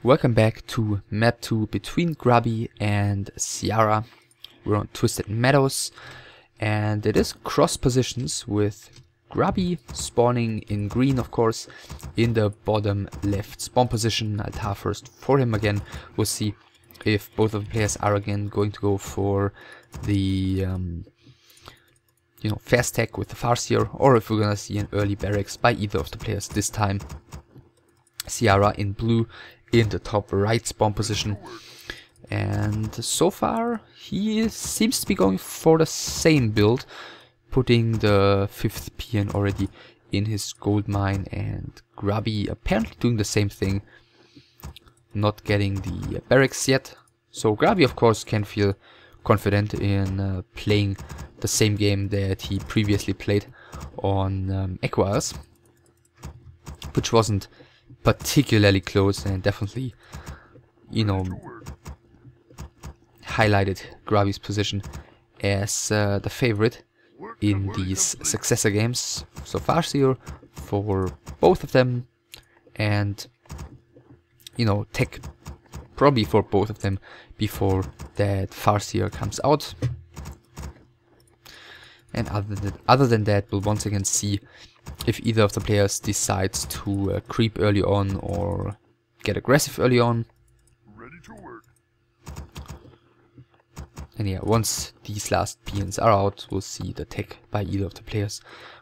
Welcome back to map 2 between Grubby and Ciara. We're on Twisted Meadows and it is cross positions with Grubby spawning in green, of course, in the bottom left spawn position. I'll tar first for him again. We'll see if both of the players are again going to go for the fast tech with the Farseer, or if we're gonna see an early barracks by either of the players this time. Ciara in blue in the top right spawn position, and so far he seems to be going for the same build, putting the 5th PN already in his gold mine, and Grubby apparently doing the same thing, not getting the barracks yet. So Grubby of course can feel confident in playing the same game that he previously played on Echo Isles, which wasn't particularly close and definitely, highlighted Grubby's position as the favorite in these Successor games. So Farseer for both of them, and tech probably for both of them before that Farseer comes out. And other than that, we'll once again see if either of the players decides to creep early on or get aggressive early on. Ready to work. And yeah, once these last PNs are out, we'll see the tech by either of the players,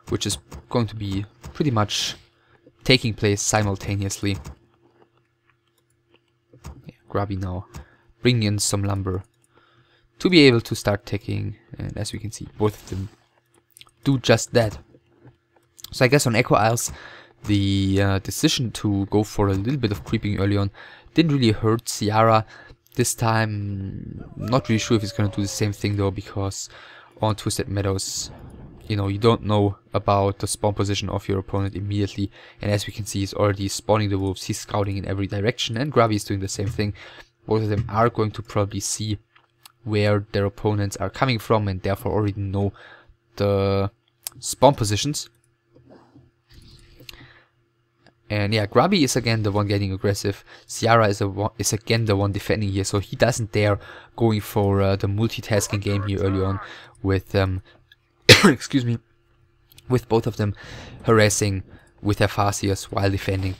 which is going to be pretty much taking place simultaneously. Yeah, Grubby now bringing in some lumber to be able to start teching, and as we can see, both of them do just that. So I guess on Echo Isles, the decision to go for a little bit of creeping early on didn't really hurt Ciara. This time, not really sure if he's gonna do the same thing though, because on Twisted Meadows, you don't know about the spawn position of your opponent immediately, and as we can see, he's already spawning the wolves, he's scouting in every direction, and Grubby is doing the same thing. Both of them are going to probably see where their opponents are coming from and therefore already know the spawn positions. And yeah, Grubby is again the one getting aggressive. Ciara is again the one defending here, so he doesn't dare going for the multitasking game here early on with excuse me, with both of them harassing with their Farseers while defending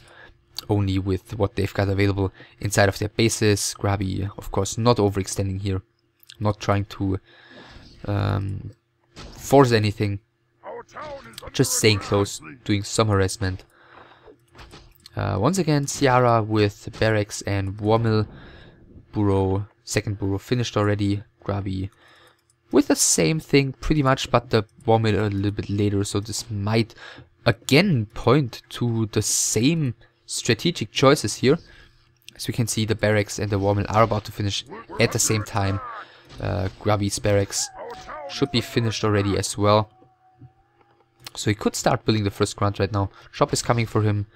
only with what they've got available inside of their bases. Grubby, of course, not overextending here, not trying to force anything, just staying close, doing some harassment. Once again, Ciara with barracks and war mill burrow, second burrow finished already. Grubby with the same thing pretty much, but the war mill a little bit later, so this might again point to the same strategic choices here. As we can see, the barracks and the war mill are about to finish at the same time. Grubby's barracks should be finished already as well, so he could start building the first grunt right now. Shop is coming for him.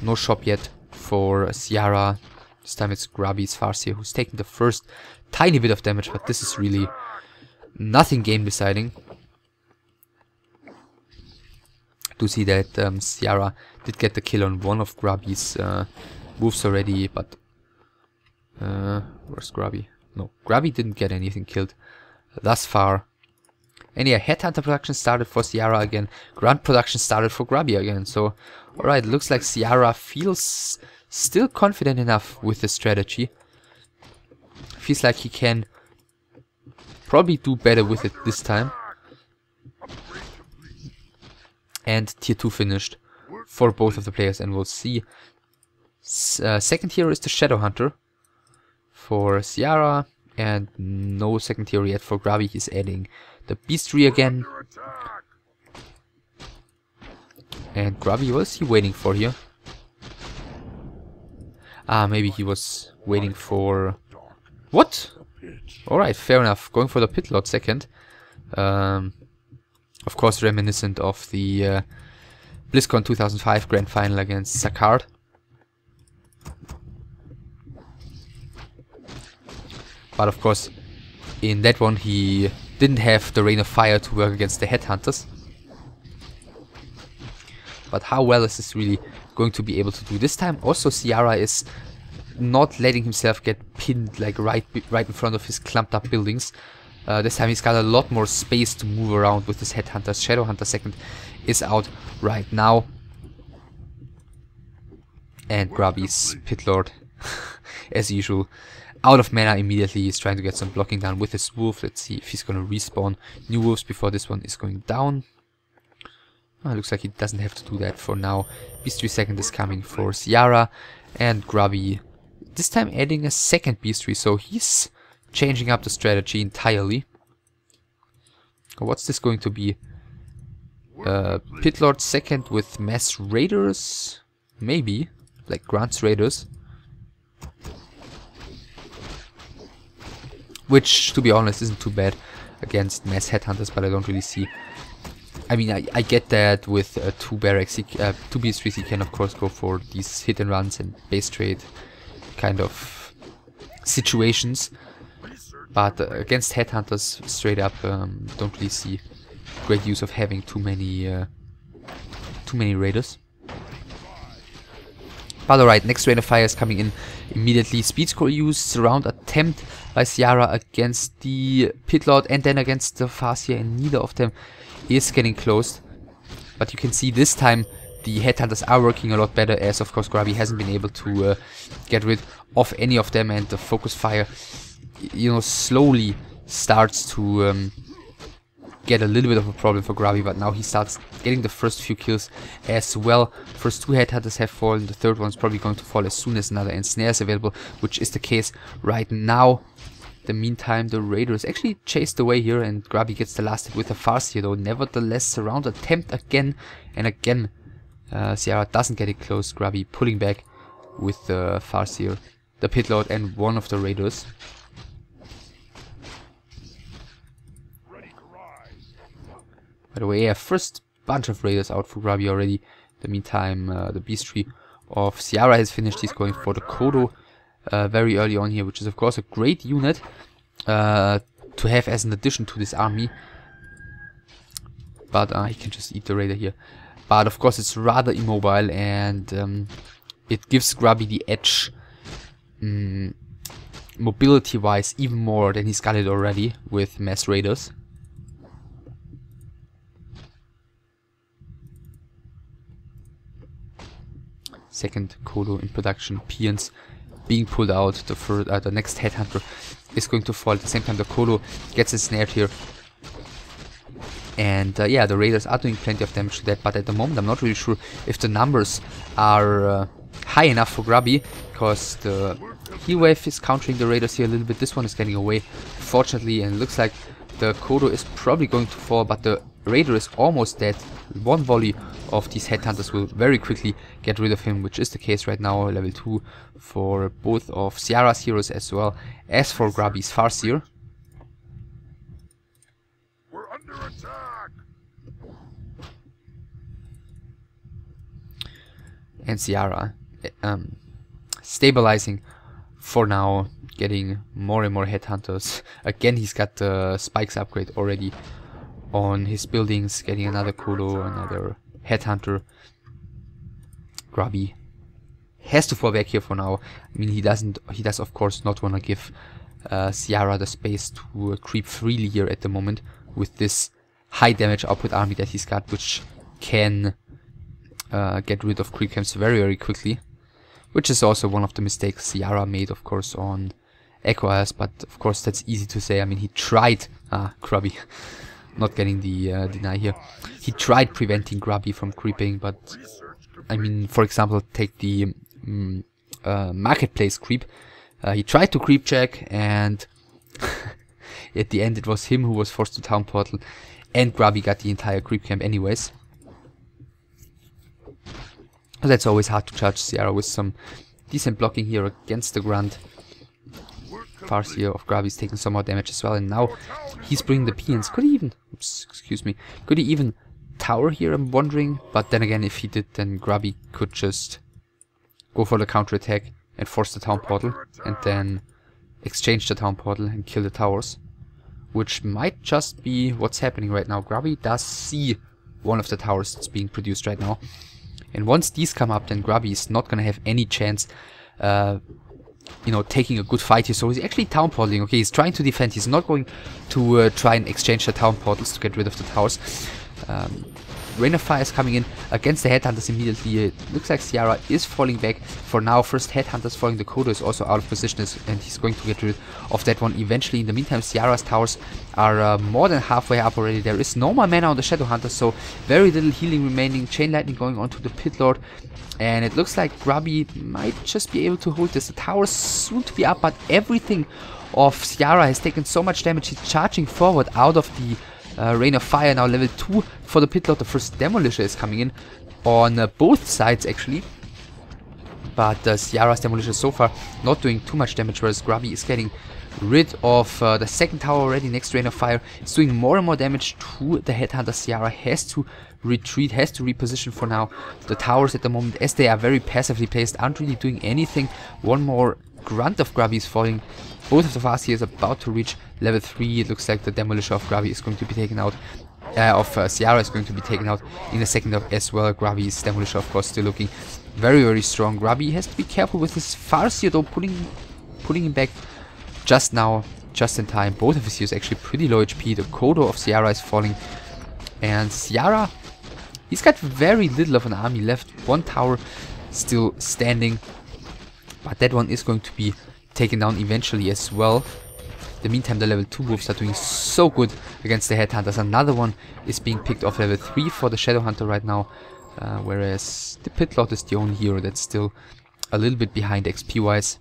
No shop yet for Ciara. This time it's Grubby's Farseer who's taking the first tiny bit of damage, but this is really nothing game deciding. Do see that Ciara did get the kill on one of Grubby's moves already, but where's Grubby? No, Grubby didn't get anything killed thus far. And yeah, Headhunter production started for Ciara again. Grunt production started for Grubby again. So, alright, looks like Ciara feels still confident enough with the strategy. Feels like he can probably do better with it this time. And tier 2 finished for both of the players, and we'll see. Second tier is the Shadow Hunter for Ciara, and no second tier yet for Grubby. He's adding the Beastry again. And Grubby, what is he waiting for here? Maybe he was waiting for... What? Alright, fair enough. Going for the Pit Lord second. Of course reminiscent of the BlizzCon 2005 Grand Final against Sakard. But of course, in that one he didn't have the Rain of Fire to work against the Headhunters. But how well is this really going to be able to do this time? Also, Ciara is not letting himself get pinned like right in front of his clumped up buildings. This time he's got a lot more space to move around with his Headhunters. Shadowhunter second is out right now. And Grubby's Pit Lord, as usual, out of mana immediately. He's trying to get some blocking done with his wolf. Let's see if he's going to respawn new wolves before this one is going down. Looks like he doesn't have to do that for now. Beast 3 second is coming for Ciara. And Grubby, this time adding a second Beast 3, so he's changing up the strategy entirely. What's this going to be? Pit Lord second with Mass Raiders? Maybe. Like Grant's Raiders. Which, to be honest, isn't too bad against Mass Headhunters, but I don't really see... I mean, I get that with 2 barracks, 2 Beast3s, you can of course go for these hit and runs and base trade kind of situations. But against Headhunters, straight up, don't really see great use of having too many Raiders. But alright, next Rain of Fire is coming in immediately. Speed Scroll use, Surround attempt by Ciara against the Pit Lord and then against the Farseer, and neither of them is getting closed. But you can see this time the Headhunters are working a lot better, as of course Grubby hasn't been able to get rid of any of them, and the Focus Fire, you know, slowly starts to get a little bit of a problem for Grubby, but now he starts getting the first few kills as well. First 2 Headhunters have fallen, the third one's probably going to fall as soon as another Ensnare is available, which is the case right now. In the meantime, the Raider is actually chased away here, and Grubby gets the last hit with a Farseer, though nevertheless Surround attempt again and again. Ciara doesn't get it close, Grubby pulling back with the Farseer, the Pit Lord and one of the Raiders. By the way, yeah, first bunch of Raiders out for Grubby already. In the meantime, the Beast Tree of Ciara has finished. He's going for the Kodo very early on here, which is of course a great unit to have as an addition to this army. But he can just eat the Raider here. But of course it's rather immobile, and it gives Grubby the edge mobility-wise even more than he's got it already with Mass Raiders. Second Kodo in production. Peons being pulled out. The next Headhunter is going to fall. At the same time, the Kodo gets ensnared here. And yeah, the Raiders are doing plenty of damage to that. But at the moment, I'm not really sure if the numbers are high enough for Grubby, because the heal wave is countering the Raiders here a little bit. This one is getting away, fortunately, and it looks like the Kodo is probably going to fall, but the Raider is almost dead. One volley of these Headhunters will very quickly get rid of him, which is the case right now. Level 2 for both of Ciara's heroes as well as for Grubby's Farseer. We're under attack. And Ciara stabilizing for now, getting more and more Headhunters. Again, he's got the Spikes upgrade already on his buildings, getting another Kodo, another Headhunter. Grubby has to fall back here for now. I mean, he does of course not want to give Ciara the space to creep freely here at the moment with this high damage output army that he's got, which can get rid of creep camps very, very quickly. Which is also one of the mistakes Ciara made, of course, on Echo Isles, but of course that's easy to say. I mean, he tried, Grubby, not getting the deny here. He tried preventing Grubby from creeping, but I mean, for example, take the marketplace creep. He tried to creep check, and at the end it was him who was forced to town portal, and Grubby got the entire creep camp anyways. That's always hard to judge. Ciara with some decent blocking here against the Grunt. Farseer of Grubby is taking some more damage as well, and now he's bringing the peons. Could he even, excuse me, could he even tower here, I'm wondering? But then again, if he did, then Grubby could just go for the counter attack and force the town portal, and then exchange the town portal and kill the towers, which might just be what's happening right now. Grubby does see one of the towers that's being produced right now. And once these come up, then Grubby is not going to have any chance you know, taking a good fight here. So he's actually town portaling. Okay, he's trying to defend. He's not going to try and exchange the town portals to get rid of the towers. Rain of Fire is coming in against the Headhunters immediately. It looks like Ciara is falling back for now. First Headhunters falling. The Kodo is also out of position, and he's going to get rid of that one eventually. In the meantime, Ciara's towers are more than halfway up already. There is no more mana on the Shadowhunters, so very little healing remaining. Chain Lightning going on to the Pit Lord. And it looks like Grubby might just be able to hold this. The tower is soon to be up, but everything of Ciara has taken so much damage. He's charging forward out of the Rain of Fire. Now level 2 for the Pit Lord. The first Demolisher is coming in on both sides actually. But Ciara's Demolisher so far not doing too much damage, whereas Grubby is getting rid of the second tower already. Next Rain of Fire is doing more and more damage to the Headhunter. Ciara has to retreat, has to reposition for now. The towers at the moment, as they are very passively placed, aren't really doing anything. One more grunt of Grubby is falling. Both of the fast here is about to reach level 3. It looks like the Demolisher of Grubby is going to be taken out. Ciara is going to be taken out in a second as well. Grubby's Demolisher, of course, still looking very, very strong. Grubby has to be careful with his Farseer though, pulling him back just now, just in time. Both of his heroes actually pretty low HP. The Kodo of Ciara is falling. And Ciara, he's got very little of an army left. One tower still standing. But that one is going to be taken down eventually as well. In the meantime, the level 2 wolves are doing so good against the Headhunters. Another one is being picked off level 3 for the Shadowhunter right now. Whereas the Pit Lord is the only hero that's still a little bit behind XP wise.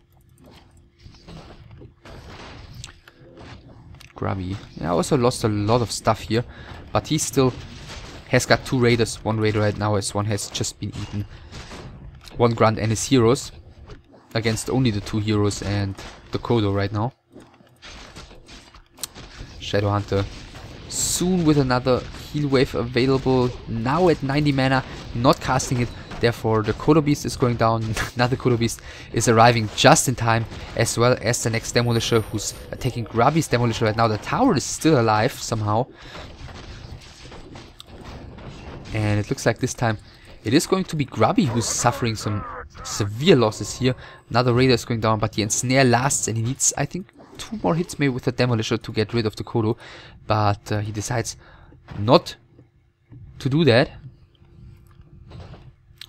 Grubby, yeah, also lost a lot of stuff here, but he still has got 2 raiders. One raider right now, as one has just been eaten. One grunt and his heroes against only the 2 heroes and the Kodo right now. Shadowhunter soon with another heal wave available. Now at 90 mana, not casting it. Therefore, the Kodo Beast is going down. Another Kodo Beast is arriving just in time, as well as the next Demolisher, who's attacking Grubby's Demolisher right now. The tower is still alive somehow. And it looks like this time it is going to be Grubby who's suffering some severe losses here. Another Raider is going down, but the Ensnare lasts, and he needs, I think, 2 more hits maybe with the Demolisher to get rid of the Kodo. But he decides not to do that.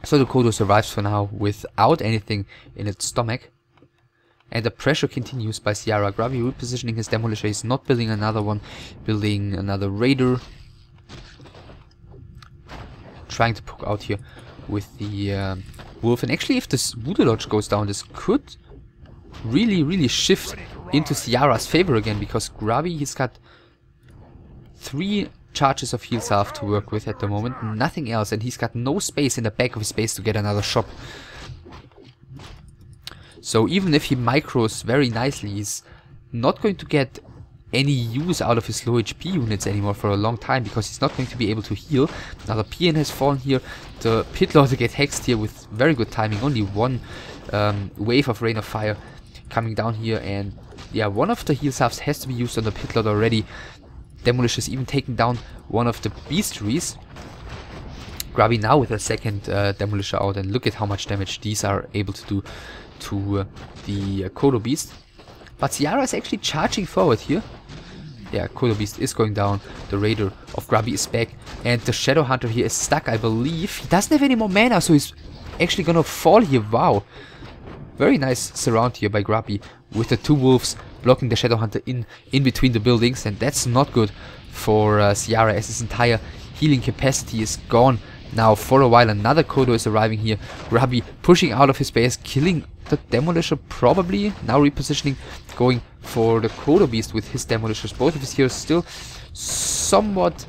So the Kodo survives for now without anything in its stomach. And the pressure continues by Ciara. Grubby repositioning his Demolisher. He's not building another one, building another Raider. Trying to poke out here with the Wolf. And actually, if this Voodoo Lodge goes down, this could really shift into Ciara's favor again. Because Grubby, he's got 3 charges of heal salve to work with at the moment, nothing else, and he's got no space in the back of his base to get another shop. So even if he micros very nicely, he's not going to get any use out of his low HP units anymore for a long time, because he's not going to be able to heal. Another PN has fallen here. The Pit Lord gets hexed here with very good timing. Only one wave of Rain of Fire coming down here, and yeah, one of the heal salves has to be used on the Pit Lord already. Demolish is even taking down one of the beastries. Grubby now with a second Demolisher out, and look at how much damage these are able to do to the Kodo Beast. But Ciara is actually charging forward here. Yeah, Kodo Beast is going down. The Raider of Grubby is back, and the Shadowhunter here is stuck, I believe. He doesn't have any more mana, so he's actually gonna fall here. Wow. Very nice surround here by Grubby with the 2 wolves blocking the Shadowhunter in between the buildings, and that's not good for Ciara, as his entire healing capacity is gone now for a while. Another Kodo is arriving here. Grubby pushing out of his base, killing the Demolisher probably. Now repositioning, going for the Kodo Beast with his Demolishers. Both of his heroes still somewhat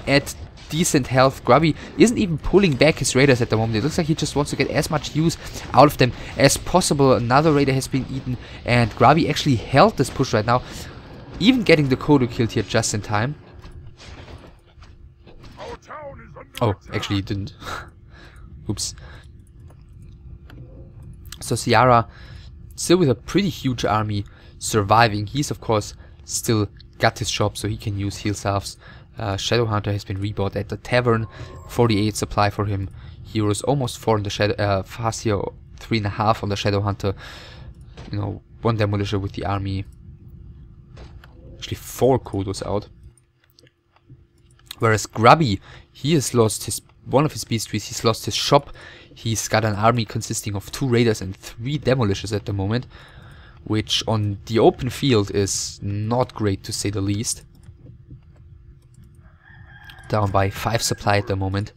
at decent health. Grubby isn't even pulling back his Raiders at the moment. It looks like he just wants to get as much use out of them as possible. Another Raider has been eaten, and Grubby actually held this push right now, even getting the Kodo killed here just in time. Oh, actually he didn't. Oops. So Ciara, still with a pretty huge army, surviving. He's of course still got his shop, so he can use heal salves. Shadowhunter has been rebought at the tavern. 48 supply for him. Heroes almost 4 on the Shadow. Farseer 3.5 on the Shadowhunter. you know, 1 Demolisher with the army. Actually 4 Kodos out. Whereas Grubby, he has lost his one of his beast trees, he's lost his shop. He's got an army consisting of 2 raiders and 3 demolishers at the moment, which on the open field is not great to say the least. Down by 5 supply at the moment.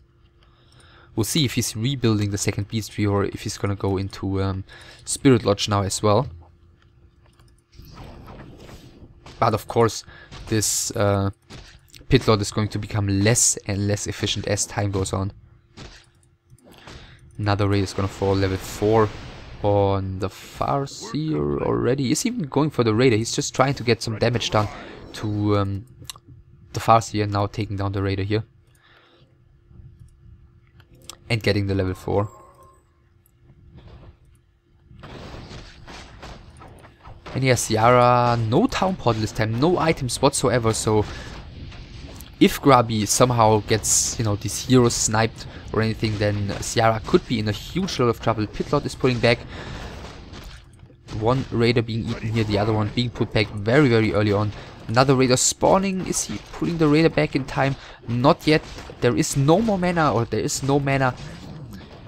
We'll see if he's rebuilding the second beast tree or if he's gonna go into Spirit Lodge now as well. But of course, this pit lord is going to become less and less efficient as time goes on. Another raid is gonna fall, level 4 on the Farseer already. He's even going for the raider. He's just trying to get some damage done to the Farseer, now taking down the raider here. And getting the level 4. And yeah, Ciara, no town portal this time, no items whatsoever, so if Grubby somehow gets, you know, these heroes sniped or anything, then Ciara could be in a huge lot of trouble. Pitlord is pulling back. One raider being eaten here, the other one being put back very, very early on. Another raider spawning. Is he pulling the raider back in time? Not yet. There is no more mana, or there is no mana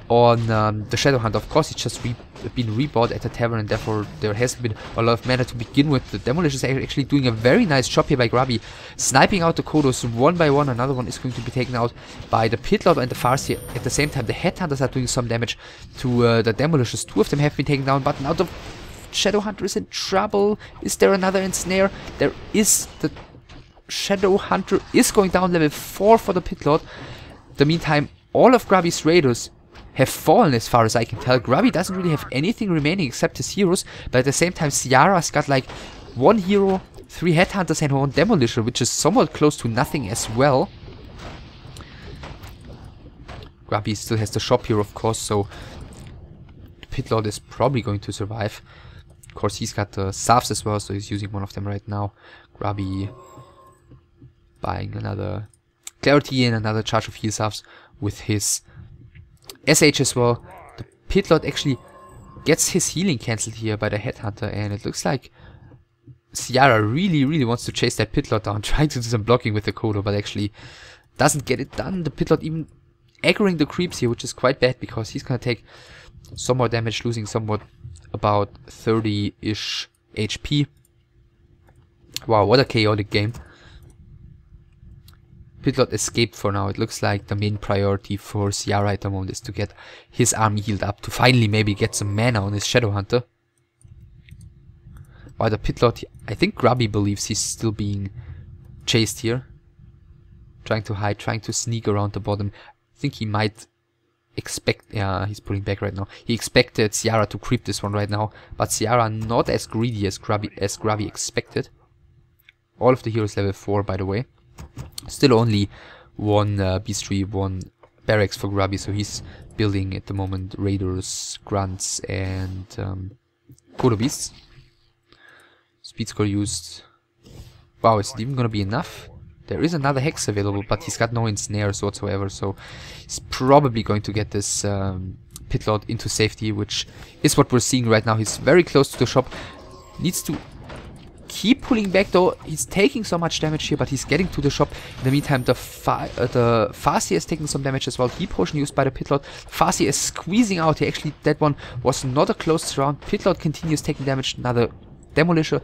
on the Shadow Hunter. Of course, it's just been rebought at the tavern, and therefore there hasn't been a lot of mana to begin with. The Demolition is actually doing a very nice job here by Grubby, sniping out the Kodos one by one. Another one is going to be taken out by the Pitlord and the Farseer. At the same time, the Headhunters are doing some damage to the Demolishers. 2 of them have been taken down, but now the Shadow Hunter is in trouble. Is there another ensnare? There is. The Shadow Hunter is going down, level 4 for the Pitlord. In the meantime, all of Grubby's raiders have fallen as far as I can tell. Grubby doesn't really have anything remaining except his heroes, but at the same time Ciara's got like 1 hero, 3 headhunters and 1 demolisher, which is somewhat close to nothing as well. Grubby still has the shop here, of course, so the Pitlord is probably going to survive. Of course, he's got the staffs as well, so he's using one of them right now. Grubby buying another clarity and another charge of heal staffs with his SH as well. The Pitlord actually gets his healing cancelled here by the Headhunter, and it looks like Ciara really wants to chase that Pitlord down, trying to do some blocking with the Kodo, but actually doesn't get it done. The Pitlord even aggroing the creeps here, which is quite bad because he's gonna take some more damage, losing somewhat about 30-ish HP. Wow, what a chaotic game. Pitlord escaped for now. It looks like the main priority for Ciara at the moment is to get his army healed up, to finally maybe get some mana on his Shadow Hunter. While the Pitlord, I think Grubby believes he's still being chased here. Trying to hide, trying to sneak around the bottom. I think he might expect, yeah, he's pulling back right now. He expected Ciara to creep this one right now, but Ciara not as greedy as Grubby expected. All of the heroes level 4, by the way. Still only 1 beast tree, 1 barracks for Grubby, so he's building at the moment raiders, grunts, and Kodo beasts. Speed score used. Wow, is it even gonna be enough? There is another hex available, but he's got no ensnares whatsoever, so he's probably going to get this Pitlord into safety, which is what we're seeing right now. He's very close to the shop. Needs to keep pulling back though. He's taking so much damage here, but he's getting to the shop. In the meantime, the Farseer is taking some damage as well. Heat potion used by the Pitlord. Farseer is squeezing out here. Actually, that one was not a close round. Pitlord continues taking damage. Another Demolisher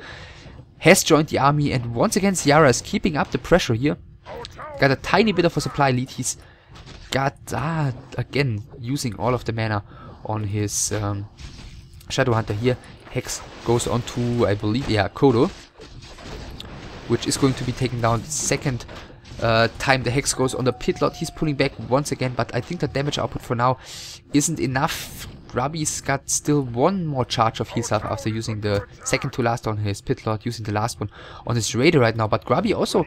has joined the army, and once again Ciara is keeping up the pressure here. Got a tiny bit of a supply lead. He's got, again, using all of the mana on his Shadow Hunter here. Hex goes on to, I believe, yeah, Kodo, which is going to be taken down the second time the Hex goes on the Pitlord. He's pulling back once again, but I think the damage output for now isn't enough. Grubby's got still 1 more charge of heal stuff after using the second to last on his Pitlord, using the last one on his Raider right now, but Grubby also,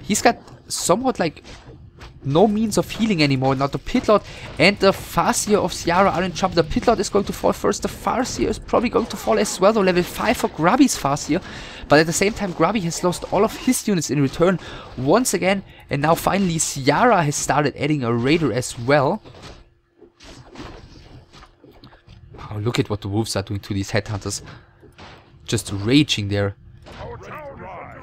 he's got somewhat like no means of healing anymore. Now the Pitlord and the Farseer of Ciara are in trouble. The Pitlord is going to fall first. The Farseer is probably going to fall as well, though. Level 5 for Grubby's Farseer. But at the same time, Grubby has lost all of his units in return once again. And now finally Ciara has started adding a Raider as well. Wow, look at what the wolves are doing to these headhunters. just raging there.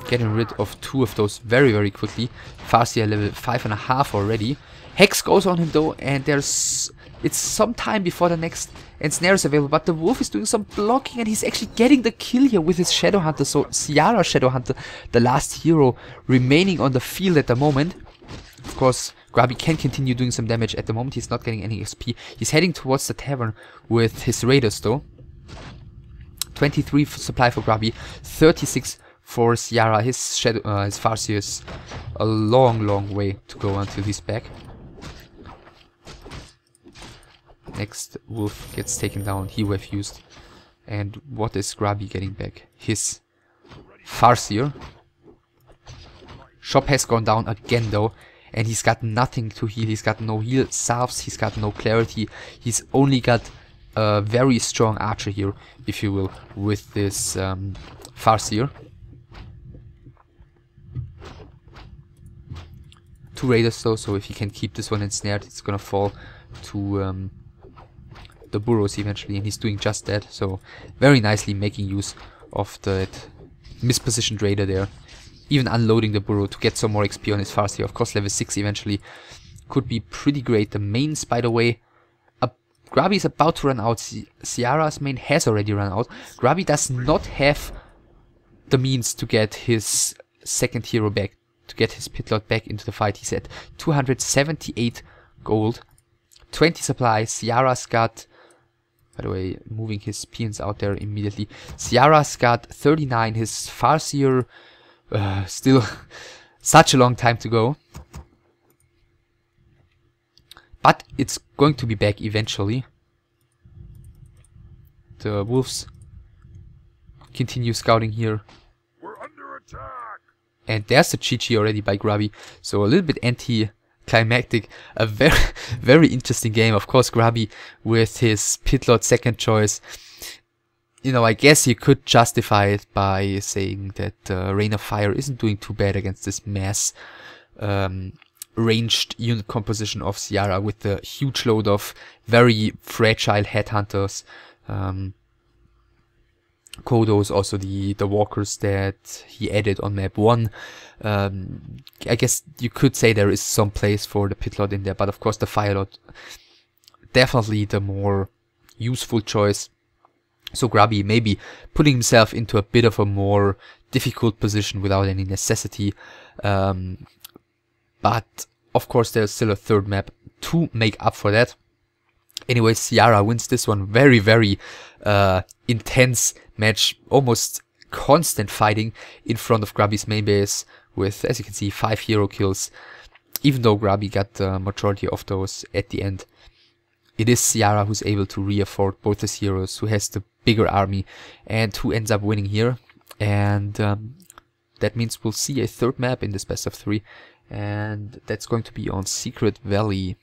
Getting rid of 2 of those very, very quickly. Farseer level 5.5 already. Hex goes on him though, and it's some time before the next ensnare is available, but the wolf is doing some blocking and he's actually getting the kill here with his Shadowhunter. So Ciara Shadowhunter, the last hero remaining on the field at the moment. Of course, Grubby can continue doing some damage at the moment. He's not getting any XP. He's heading towards the tavern with his raiders though. 23 supply for Grubby, 36 for Ciara. His Farseer is a long, long way to go until he's back. Next wolf gets taken down. He refused. And what is Grubby getting back? His Farseer. Shop has gone down again though. And he's got nothing to heal. He's got no heal salves. He's got no clarity. He's only got a very strong archer here, if you will, with this Farseer. 2 raiders though, so if he can keep this one ensnared, it's gonna fall to the burrows eventually, and he's doing just that. So very nicely making use of that mispositioned raider there, even unloading the burrow to get some more XP on his Farseer. Of course, level 6 eventually could be pretty great. The mains, by the way, Grubby is about to run out. Ciara's main has already run out. Grubby does not have the means to get his second hero back, to get his Pitlord back into the fight. He's at 278 gold, 20 supply. Ciara's got, by the way, moving his peons out there immediately. Ciara's got 39. His Farseer, still such a long time to go. But it's going to be back eventually. The wolves continue scouting here. We're under attack. And there's the GG already by Grubby. So a little bit anti-climactic. A very, very interesting game. Of course, Grubby with his Pitlord second choice. You know, I guess you could justify it by saying that Rain of Fire isn't doing too bad against this mass ranged unit composition of Ciara with the huge load of very fragile headhunters. Kodos, also the walkers that he added on map 1. I guess you could say there is some place for the Pitlord in there, but of course the Firelord definitely the more useful choice. So Grubby maybe putting himself into a bit of a more difficult position without any necessity. But of course there's still a third map to make up for that. Anyway, Ciara wins this one. Very, very intense match. Almost constant fighting in front of Grubby's main base with, as you can see, 5 hero kills. Even though Grubby got the majority of those at the end. It is Ciara who's able to re-afford both his heroes, who has the bigger army, and who ends up winning here. And that means we'll see a third map in this best of 3. And that's going to be on Secret Valley.